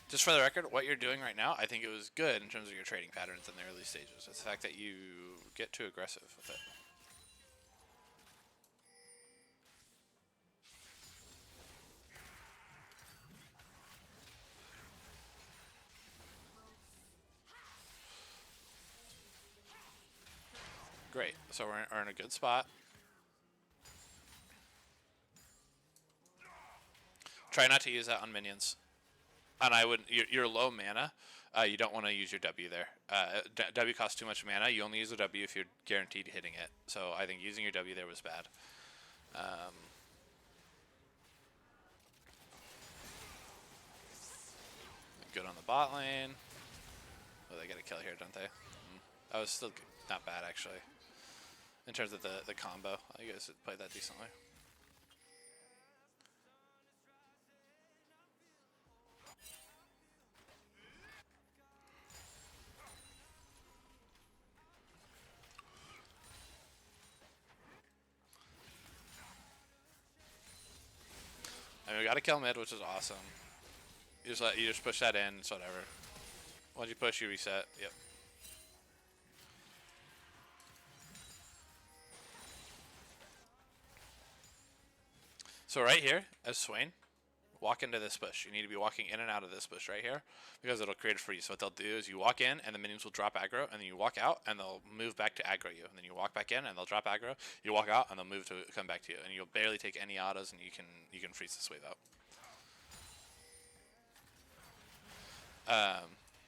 Just for the record, what you're doing right now, I think it was good in terms of your trading patterns in the early stages. It's the fact that you get too aggressive with it. Great. So we're in a good spot. Try not to use that on minions. And I would. You're low mana. You don't want to use your W there. W costs too much mana. You only use the W if you're guaranteed hitting it. So I think using your W there was bad. Good on the bot lane. Oh, they get a kill here, don't they? That was still not bad, actually. In terms of the combo, you guys played that decently. I mean, we got to kill mid, which is awesome. You just push that in, it's whatever. Once you push, you reset. Yep. So right here, as Swain, walk into this bush. You need to be walking in and out of this bush right here because it'll create a freeze. So what they'll do is you walk in and the minions will drop aggro, and then you walk out and they'll move back to aggro you. And then you walk back in and they'll drop aggro. You walk out and they'll move to come back to you. And you'll barely take any autos, and you can freeze this wave out.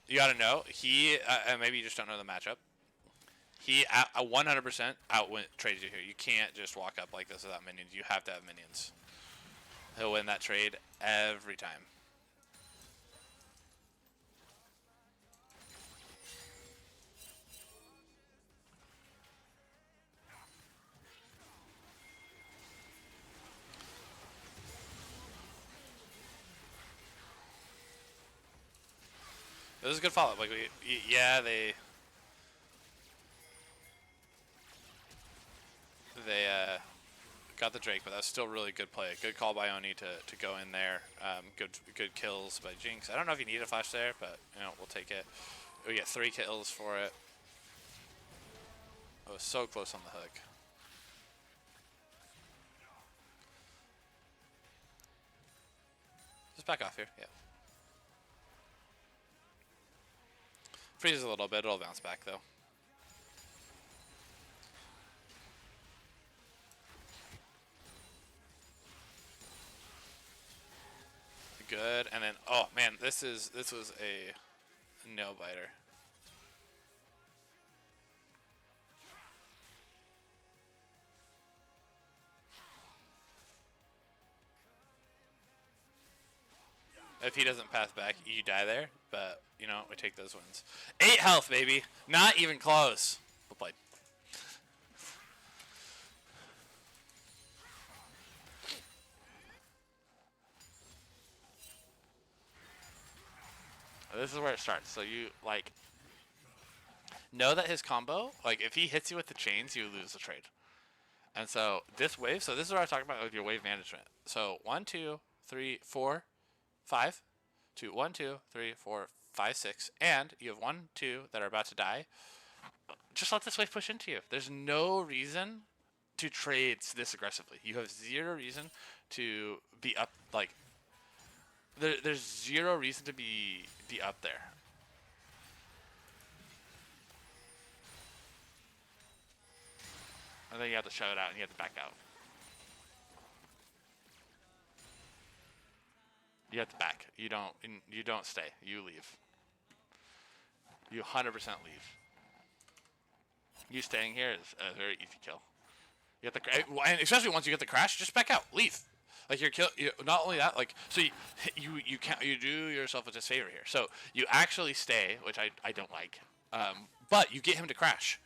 You gotta know, he, maybe you just don't know the matchup. He 100% trades you here. You can't just walk up like this without minions. You have to have minions. He'll win that trade every time. It was a good follow-up. Like, yeah, they got the Drake, but that's still really good play. Good call by Oni to go in there. Good kills by Jinx. I don't know if you need a flash there, but we'll take it. We get 3 kills for it. I was so close on the hook. Just back off here. Yeah. Freezes a little bit. It'll bounce back though. Good, and then oh man, this was a nail biter. If he doesn't pass back, you die there. But we take those wins. 8 health, baby. Not even close. Well played. This is where it starts. So you know that his combo, if he hits you with the chains, you lose the trade. And so this wave, so this is what I was talking about with your wave management. So 1, 2, 3, 4, 5, 2, 1, 2, 3, 4, 5, 6, and you have 1, 2 that are about to die. Just let this wave push into you. There's no reason to trade this aggressively. You have 0 reason to be up. There's 0 reason to be up there. And then you have to shut it out and you have to back out. You have to back. You don't stay. You leave. You 100% leave. You staying here is a very easy kill. You get the, and especially once you get the crash, just back out. Leave. Not only that, so you do yourself a disfavor here. So you actually stay, which I don't like. But you get him to crash.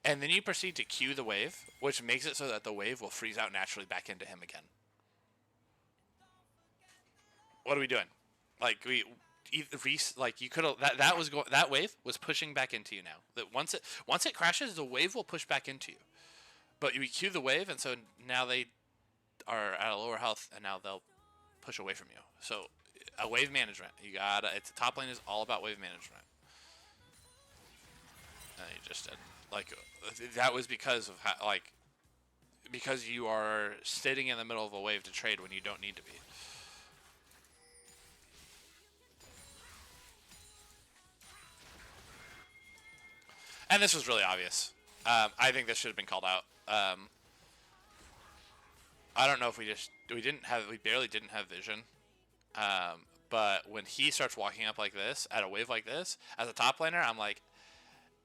And then you proceed to Q the wave, which makes it so that the wave will freeze out naturally back into him again. What are we doing? You could have that wave was pushing back into you now. That once it crashes, the wave will push back into you. But you Q the wave, and so now they are at a lower health, and now they'll push away from you. So a wave management. You gotta. It's top lane is all about wave management. And you just did. Like that was because of how, like because you are sitting in the middle of a wave to trade when you don't need to be. And this was really obvious. I think this should have been called out. I don't know if we barely didn't have vision. But when he starts walking up like this at a wave like this, as a top laner, I'm like,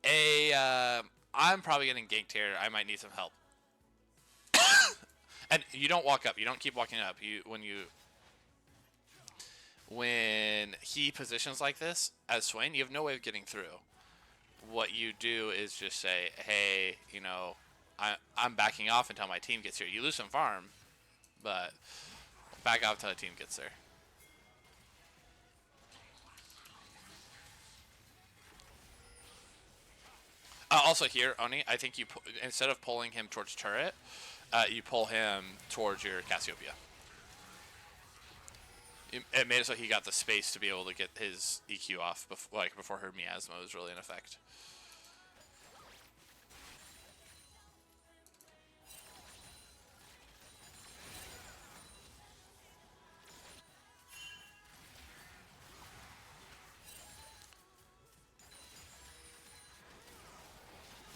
hey, I'm probably getting ganked here. I might need some help. And you don't walk up. You don't keep walking up. When he positions like this as Swain, you have no way of getting through. What you do is just say, hey, you know, I'm backing off until my team gets here. You lose some farm, but back off until the team gets there. Also here, Oni, I think you instead of pulling him towards turret, you pull him towards your Cassiopeia. It made it so he got the space to be able to get his EQ off, before her miasma was really in effect.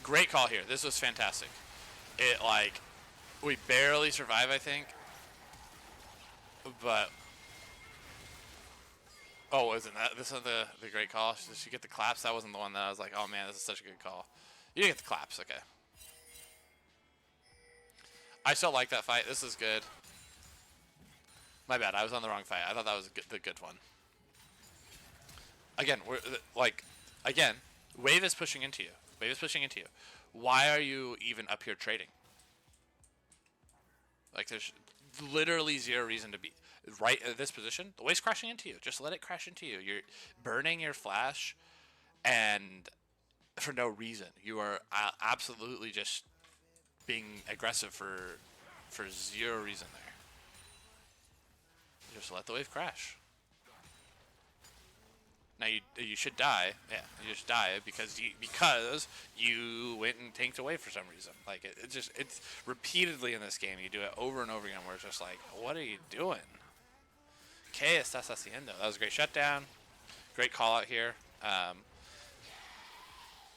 Great call here. This was fantastic. It, like, we barely survive, I think. But, oh, wasn't that? This is the great call. Did she get the claps? That wasn't the one that I was like, oh man, this is such a good call. You didn't get the claps, okay. I still like that fight. This is good. My bad. I was on the wrong fight. I thought that was the good one. Again, wave is pushing into you. Wave is pushing into you. Why are you even up here trading? Like, there's literally zero reason to be right at this position. The wave's crashing into you. Just let it crash into you. You're burning your flash, and for no reason. You are absolutely just being aggressive for zero reason there. Just let the wave crash. Now you should die. Yeah, you just die because you went and tanked away for some reason. Like it's repeatedly in this game. You do it over and over again. Where it's just like, what are you doing? ¿Qué estás haciendo? That was a great shutdown. Great call out here.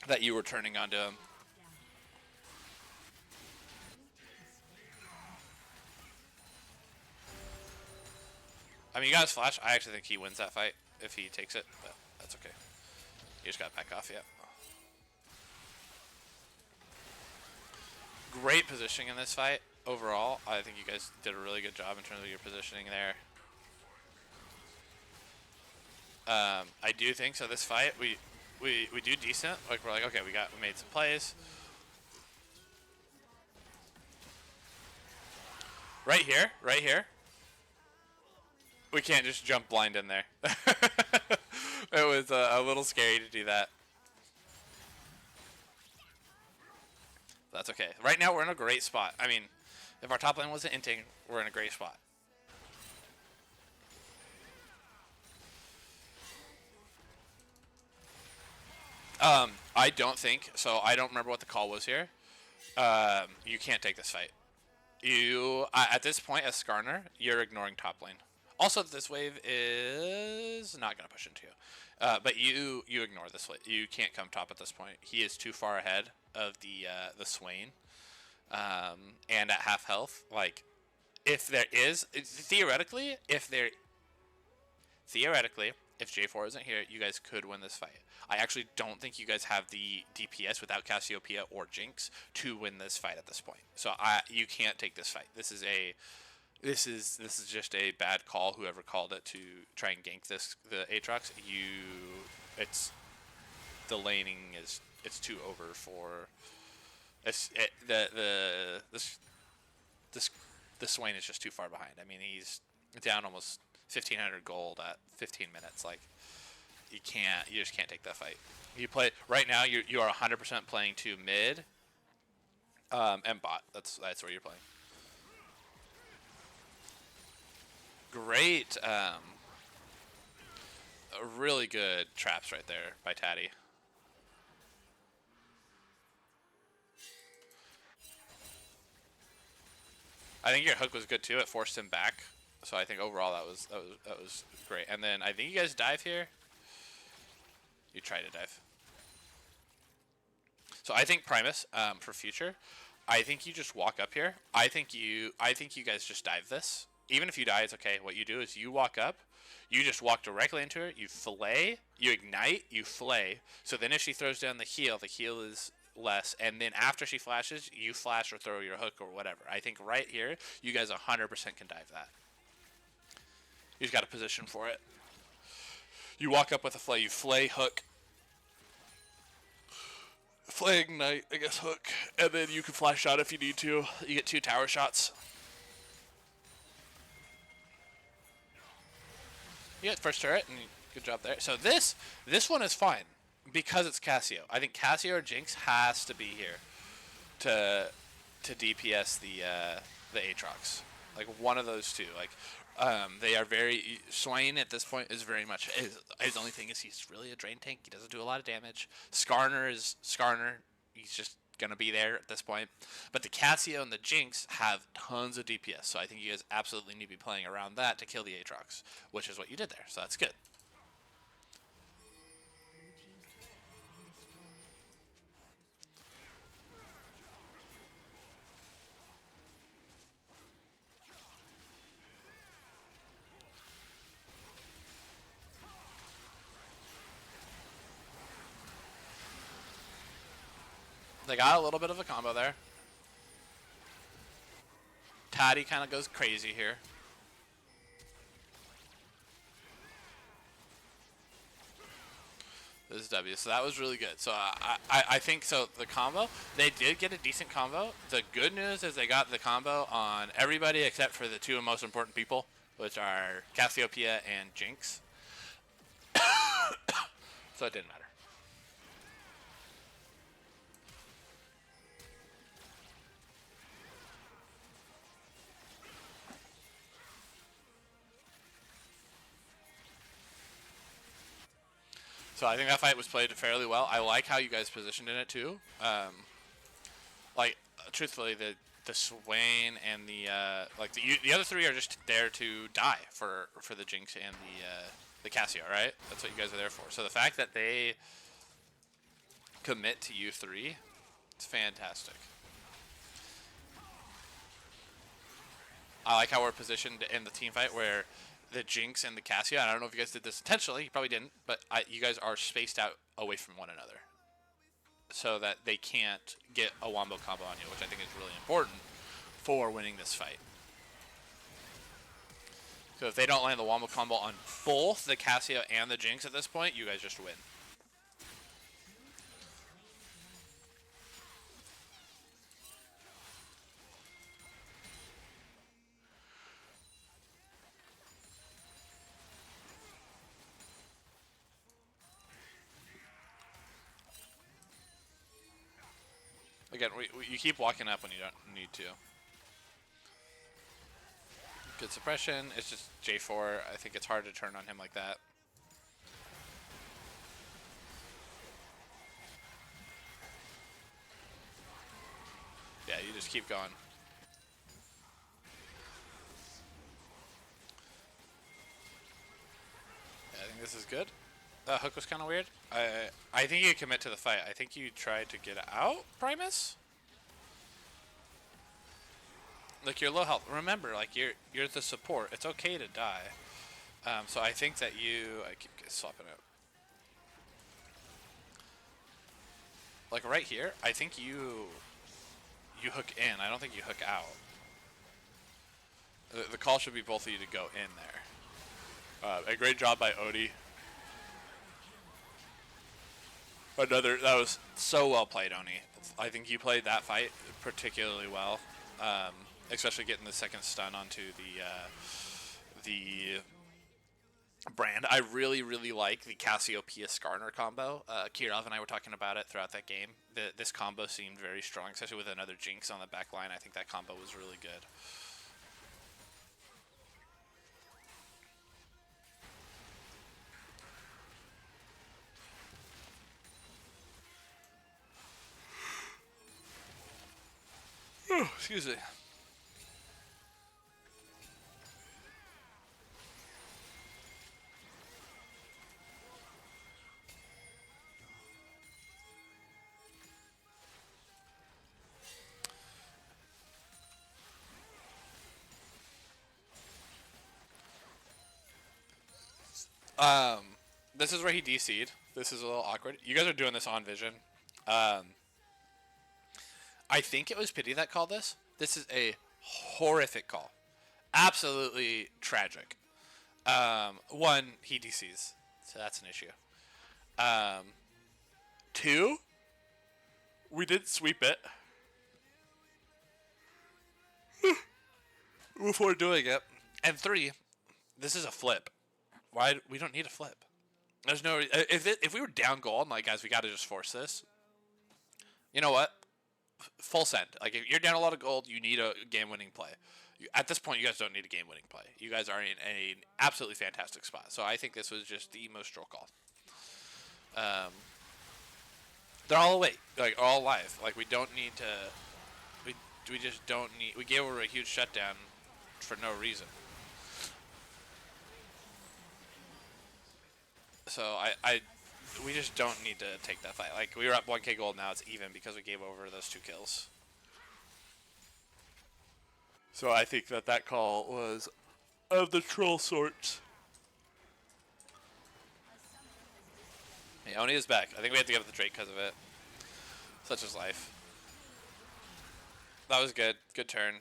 That you were turning onto him. I mean, you got his flash. I actually think he wins that fight if he takes it, but that's okay. You just got to back off, yeah. Great positioning in this fight overall. I think you guys did a really good job in terms of your positioning there. I do think so. This fight, we do decent. Like we're like, okay, we made some plays. Right here. We can't just jump blind in there. It was a little scary to do that. That's okay. Right now we're in a great spot. I mean, if our top lane wasn't inting, we're in a great spot. I don't think so. I don't remember what the call was here. You can't take this fight. You at this point as Skarner, you're ignoring top lane. Also, this wave is not going to push into you. But you ignore this wave. You can't come top at this point. He is too far ahead of the Swain. And at half health. Like, if there is... Theoretically, if J4 isn't here, you guys could win this fight. I actually don't think you guys have the DPS without Cassiopeia or Jinx to win this fight at this point. So you can't take this fight. This is just a bad call. Whoever called it to try and gank the Aatrox, the laning it's too over for. The Swain is just too far behind. I mean, he's down almost 1,500 gold at 15 minutes. Like, you just can't take that fight. You play right now. You are 100% playing to mid, and bot. That's where you're playing. Great really good traps right there by Taddy. I think your hook was good too. It forced him back. So I think overall that was great. And then I think you guys dive here. You try to dive. So I think Primus, for future, I think you just walk up here. I think you guys just dive this. Even if you die, it's okay. What you do is you walk up, you just walk directly into it, you fillet, you ignite, you flay. So then if she throws down the heal is less, and then after she flashes, you flash or throw your hook or whatever. I think right here, you guys 100% can dive that. You just got to position for it. You walk up with a flay, you flay, hook, flay, ignite, I guess hook, and then you can flash shot if you need to. You get 2 tower shots. You get first turret, and good job there. So this one is fine because it's Cassio. I think Cassio or Jinx has to be here to DPS the Aatrox. Like one of those two. Like they are very Swain at this point is very much his only thing is he's really a drain tank. He doesn't do a lot of damage. Skarner is Skarner. He's just gonna be there at this point. But the Cassio and the Jinx have tons of DPS, so I think you guys absolutely need to be playing around that to kill the Aatrox, which is what you did there. So that's good. They got a little bit of a combo there. Taddy kind of goes crazy here. This is W, so that was really good. So I think so. The combo, they did get a decent combo. The good news is they got the combo on everybody except for the 2 most important people, which are Cassiopeia and Jinx. So it didn't matter. So I think that fight was played fairly well. I like how you guys positioned in it too. Like truthfully, the Swain and the other 3 are just there to die for the Jinx and the Cassio, right? That's what you guys are there for. So the fact that they commit to you 3, it's fantastic. I like how we're positioned in the team fight where the Jinx and the Cassio, I don't know if you guys did this intentionally, you probably didn't, but you guys are spaced out away from one another so that they can't get a wombo combo on you, which I think is really important for winning this fight. So if they don't land the wombo combo on both the Cassio and the Jinx at this point, you guys just win. Again, you keep walking up when you don't need to. Good suppression. It's just J4. I think it's hard to turn on him like that. Yeah, you just keep going. Yeah, I think this is good. Hook was kind of weird. I think you commit to the fight. I think you tried to get out, Primus. Like you're low health. Remember, like you're the support. It's okay to die. So I think that I keep swapping out. Like right here, I think you hook in. I don't think you hook out. The call should be both of you to go in there. A great job by Odie. That was so well played, Oni. I think you played that fight particularly well, especially getting the second stun onto the brand. I really, really like the Cassiopeia Skarner combo. Kirov and I were talking about it throughout that game. This combo seemed very strong, especially with another Jinx on the back line. I think that combo was really good. Excuse me. This is where he DC'd. This is a little awkward. You guys are doing this on Vision. I think it was Pity that called this. This is a horrific call. Absolutely tragic. One, he DCs, so that's an issue. Two, we did sweep it before doing it. And three, this is a flip. Why we don't need a flip? There's no if we were down goal and like guys, we got to just force this. You know what? Full send. Like if you're down a lot of gold, you need a game-winning play. At this point, you guys don't need a game-winning play. You guys are in an absolutely fantastic spot. So I think this was just the most troll call. They're all awake, like all alive. Like we don't need to. We just don't need. We gave over a huge shutdown for no reason. So we just don't need to take that fight. Like we were up 1k gold, now it's even because we gave over those 2 kills. So I think that call was of the troll sorts. Yeah, Oni is back. I think we have to give it the Drake because of it. Such is life. That was good. Good turn.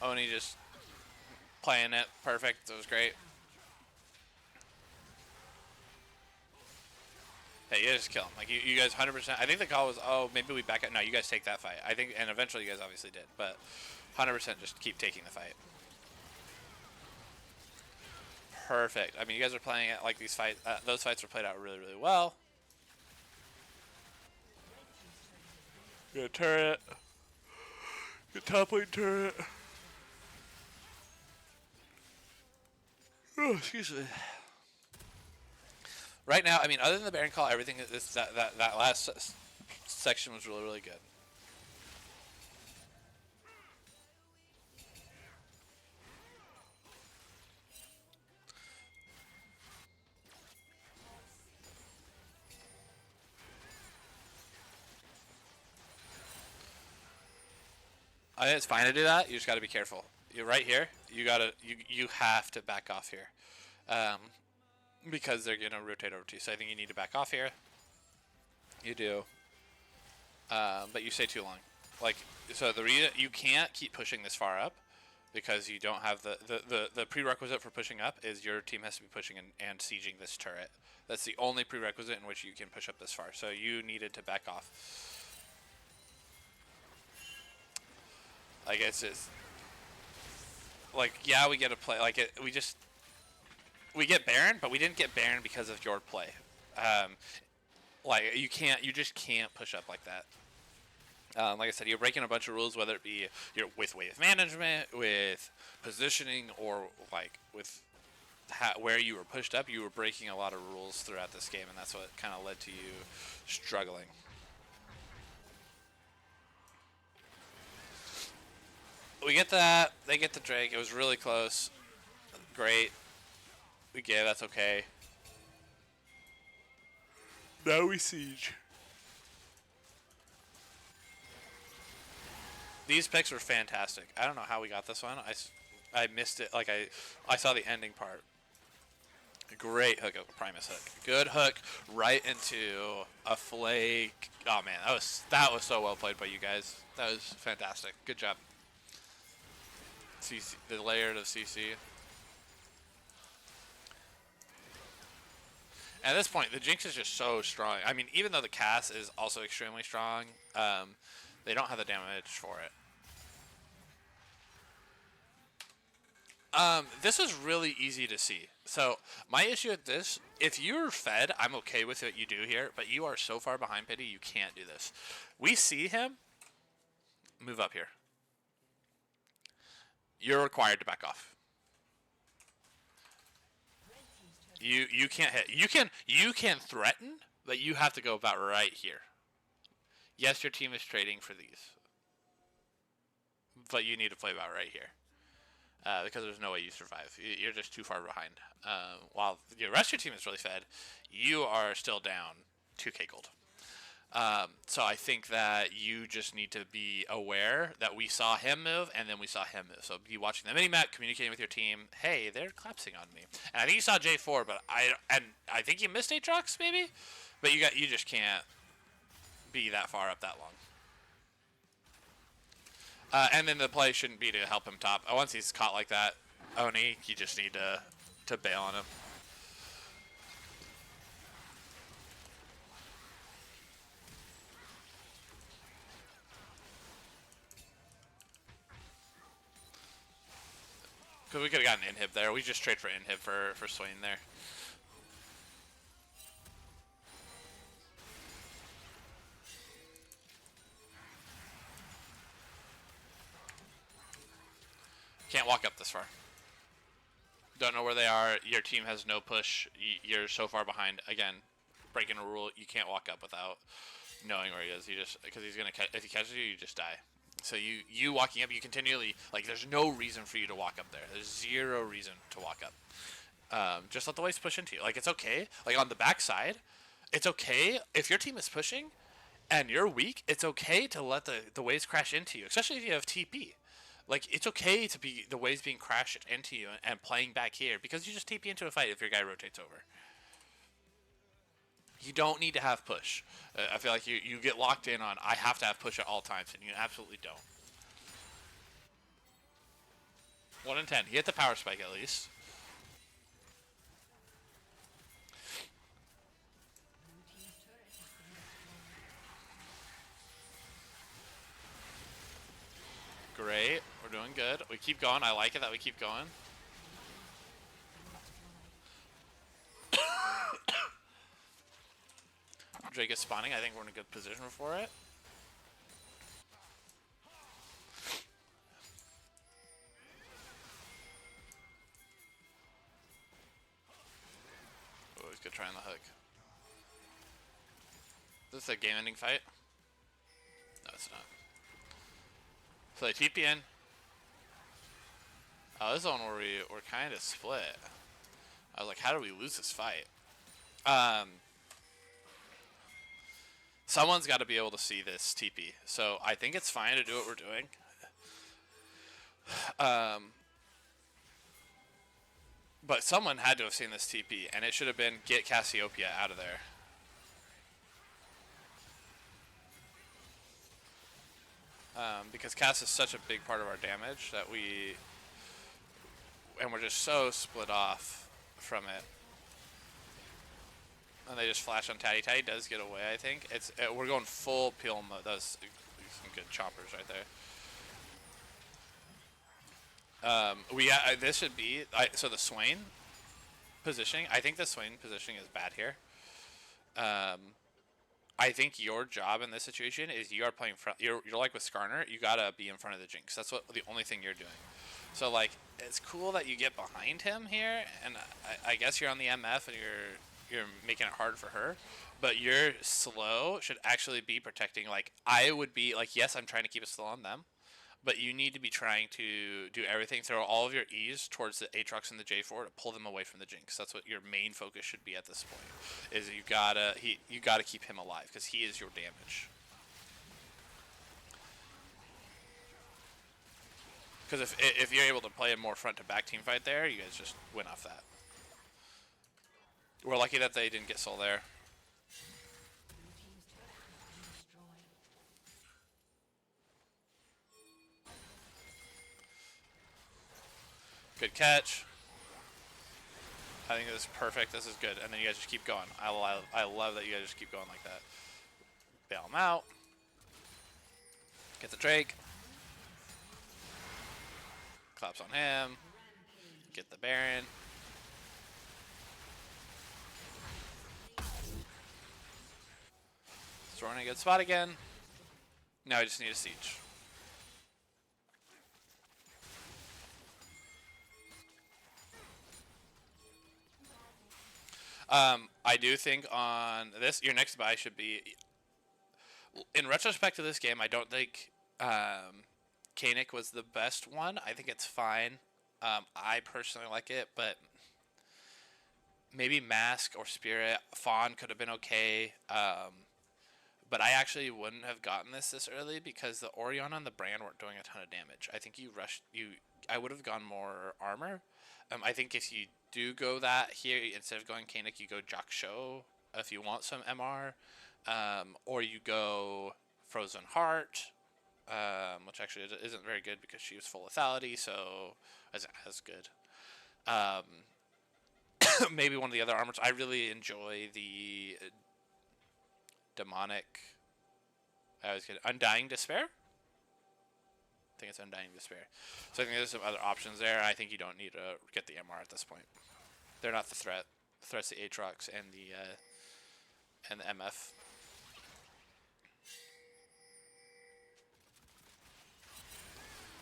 Oni just playing it perfect. It was great. Hey, you just kill him. Like you guys 100%. I think the call was, oh, maybe we back up. No, you guys take that fight. I think, and eventually you guys obviously did, but 100% just keep taking the fight. Perfect. I mean, you guys are playing it like these fights. Those fights were played out really, really well. Good turret. Good top lane turret. Oh, excuse me. Right now, I mean, other than the Baron call, everything that last section was really, really good. I think it's fine to do that. You just got to be careful. You're right here. You have to back off here, because they're gonna rotate over to you. So I think you need to back off here. You do, but you stay too long. Like so, the reason you can't keep pushing this far up, because you don't have the prerequisite for pushing up is your team has to be pushing and sieging this turret. That's the only prerequisite in which you can push up this far. So you needed to back off. Like it's just like, yeah, we get a play. Like we get Baron, but we didn't get Baron because of your play. Like you just can't push up like that. Like I said, you're breaking a bunch of rules, whether it be with wave management, with positioning, or like with where you were pushed up. You were breaking a lot of rules throughout this game, and that's what kind of led to you struggling. We get that. They get the Drake. It was really close. Great. We get it. That's okay. Now we siege. These picks were fantastic. I don't know how we got this one. I missed it. Like I saw the ending part. Great hook, Primus hook. Good hook right into a flake. Oh man, that was so well played by you guys. That was fantastic. Good job. CC, the layer of CC. At this point, the Jinx is just so strong. I mean, even though the Cass is also extremely strong, they don't have the damage for it. This is really easy to see. So, my issue with this, if you're fed, I'm okay with what you do here, but you are so far behind Pity, you can't do this. We see him. Move up here. You're required to back off. You can't hit. You can threaten, but you have to go about right here. Yes, your team is trading for these, but you need to play about right here. Because there's no way you survive. You're just too far behind. While the rest of your team is really fed, you are still down 2k gold. So I think that you just need to be aware that we saw him move, and then we saw him move. So be watching the mini-map, communicating with your team. Hey, they're collapsing on me. And I think you saw J4, but I think you missed Aatrox maybe, but you just can't be that far up that long. And then the play shouldn't be to help him top. Once he's caught like that, Oni, you just need to bail on him. Because we could have gotten inhib there. We just trade for inhib for Swain there. Can't walk up this far. Don't know where they are. Your team has no push. You're so far behind. Again, breaking a rule. You can't walk up without knowing where he is. You just because he's gonna if he catches you, you just die. So you walking up, you continually like. There's no reason for you to walk up there. There's zero reason to walk up. Just let the waves push into you. Like it's okay. Like on the backside, it's okay if your team is pushing, and you're weak. It's okay to let the waves crash into you, especially if you have TP. Like, it's okay to be the waves being crashed into you and playing back here because you just TP into a fight if your guy rotates over. You don't need to have push. I feel like you get locked in on, I have to have push at all times, and you absolutely don't. 1 in 10. He hit the power spike at least. Great. We're doing good. We keep going. I like it that we keep going. Drake is spawning. I think we're in a good position for it. Oh, he's gonna try on the hook. Is this a game-ending fight? No, it's not. So they TP in. Oh, this is the one where we're kind of split. I was like, how do we lose this fight? Someone's got to be able to see this TP. So I think it's fine to do what we're doing. But someone had to have seen this TP, and it should have been get Cassiopeia out of there. Because Cass is such a big part of our damage that and we're just so split off from it. And they just flash on Tatty. Tatty does get away, I think. We're going full peel mode. That's some good choppers right there. This should be so the Swain positioning. I think the Swain positioning is bad here. I think your job in this situation is you are playing front. You're like with Skarner. You gotta be in front of the Jinx. That's the only thing you're doing. So like, it's cool that you get behind him here, and I guess you're on the MF and you're making it hard for her. But your slow should actually be protecting. Like I would be like, yes, I'm trying to keep it slow on them, but you need to be trying to do everything, throw all of your E's towards the Aatrox and the J4 to pull them away from the Jinx. That's what your main focus should be at this point. Is you gotta keep him alive because he is your damage. Because if you're able to play a more front to back team fight there, you guys just win off that. We're lucky that they didn't get soul there. Good catch. I think this is perfect. This is good. And then you guys just keep going. I love that you guys just keep going like that. Bail him out. Get the Drake. Claps on him. Get the Baron. Throwing a good spot again. Now I just need a siege. I do think on this, your next buy should be. In retrospect to this game, I don't think Kanik was the best one. I think it's fine. I personally like it, but maybe Mask or Spirit Fawn could have been okay. But I actually wouldn't have gotten this early because the Orion and the Brand weren't doing a ton of damage. I think I would have gone more armor. I think if you do go that here instead of going Kanik, you go Jaksho if you want some MR, or you go Frozen Heart, which actually isn't very good because she was full lethality, so isn't as good. Maybe one of the other armors. I really enjoy the demonic. I was kidding. Undying Despair. I think it's Undying Despair. So I think there's some other options there. I think you don't need to get the MR at this point. They're not the threat. The threat's the Aatrox and the MF.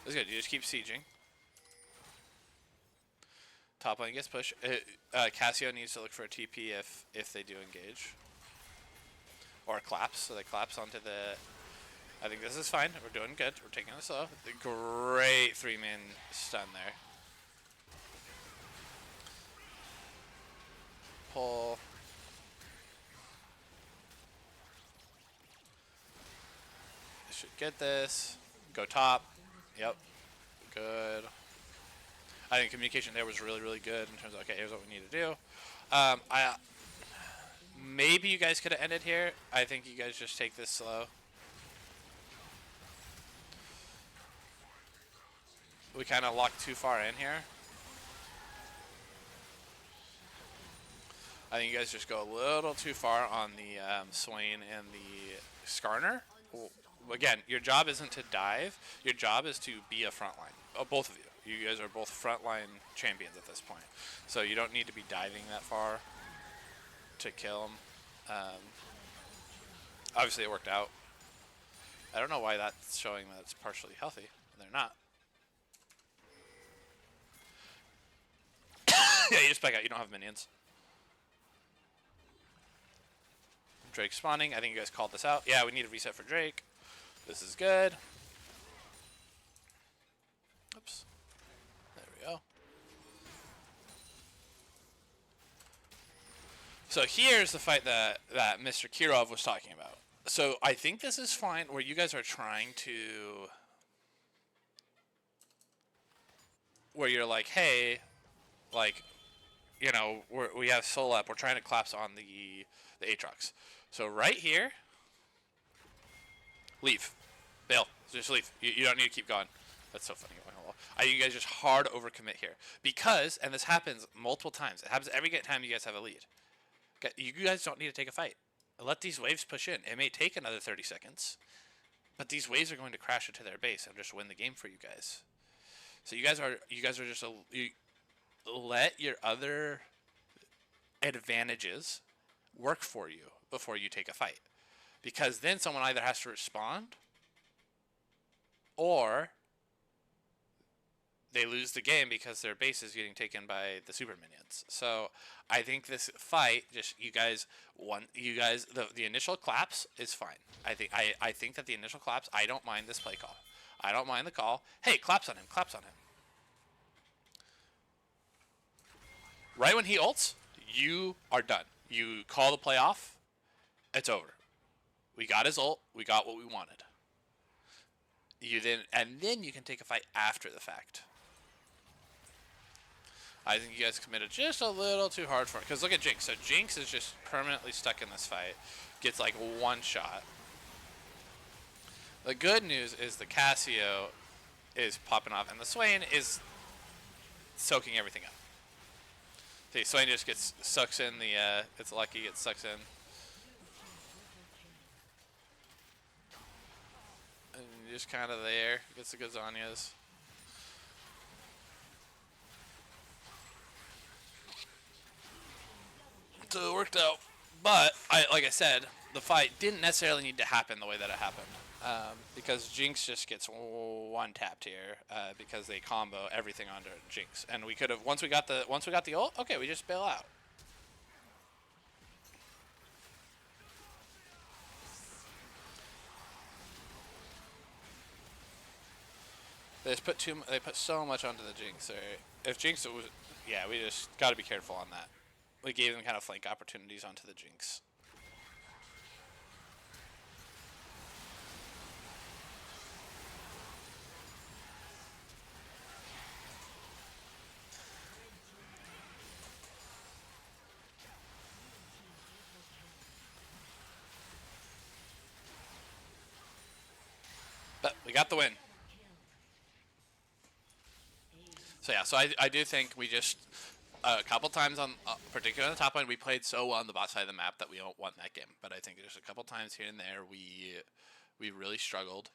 That's good. You just keep sieging. Top lane gets pushed. Cassio needs to look for a TP if they do engage. Or a collapse, so they collapse onto the... I think this is fine. We're doing good. We're taking it slow. The great 3-man stun there. Pull. Should get this. Go top. Yep. Good. I think communication there was really, really good in terms of, okay, here's what we need to do. Maybe you guys could have ended here. I think you guys just take this slow. We kind of locked too far in here. I think you guys just go a little too far on the Swain and the Skarner. Again, your job isn't to dive. Your job is to be a frontline. Both of you. You guys are both frontline champions at this point. So you don't need to be diving that far to kill them. Obviously it worked out. I don't know why that's showing that it's partially healthy. They're not. Yeah, you just back out. You don't have minions. Drake spawning. I think you guys called this out. Yeah, we need a reset for Drake. This is good. Oops. There we go. So here's the fight that Mr. Kirov was talking about. So I think this is fine where you guys are trying to... Where you're like, hey, like, you know, we have soul up. We're trying to collapse on the Aatrox. So right here, leave. Bail. Just leave. You don't need to keep going. That's so funny. I think you guys just hard overcommit here. Because, and this happens multiple times. It happens every time you guys have a lead. You guys don't need to take a fight. Let these waves push in. It may take another 30 seconds. But these waves are going to crash into their base and just win the game for you guys. So you guys are just let your other advantages work for you before you take a fight. Because then someone either has to respond or they lose the game because their base is getting taken by the super minions. So I think this fight, just you guys, the initial collapse is fine. I think that the initial collapse, I don't mind this play call. I don't mind the call. Hey, collapse on him, collapse on him. Right when he ults, you are done. You call the play off, it's over. We got his ult, we got what we wanted. Then you can take a fight after the fact. I think you guys committed just a little too hard for it. Because look at Jinx. So Jinx is just permanently stuck in this fight. Gets like one shot. The good news is the Cassio is popping off. And the Swain is soaking everything up. See, Swain just sucks in the... it's lucky it sucks in. And just kind of there. Gets the good Zanyas. So it worked out, but like I said, the fight didn't necessarily need to happen the way that it happened, because Jinx just gets one tapped here because they combo everything onto Jinx, and we could have once we got the ult, okay, we just bail out. They just put they put so much onto the Jinx. Or if Jinx was, yeah, we just got to be careful on that. We gave them kind of flank opportunities onto the Jinx. But we got the win. So yeah, so I do think we just a couple times on, particularly on the top line, we played so well on the bot side of the map that we don't won that game. But I think there's a couple times here and there we really struggled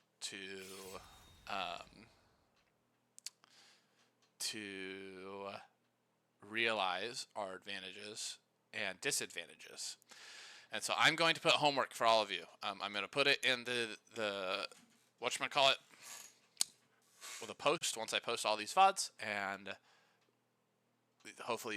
um, to realize our advantages and disadvantages. And so I'm going to put homework for all of you. I'm going to put it in the whatchamacallit, with a post once I post all these VODs, and hopefully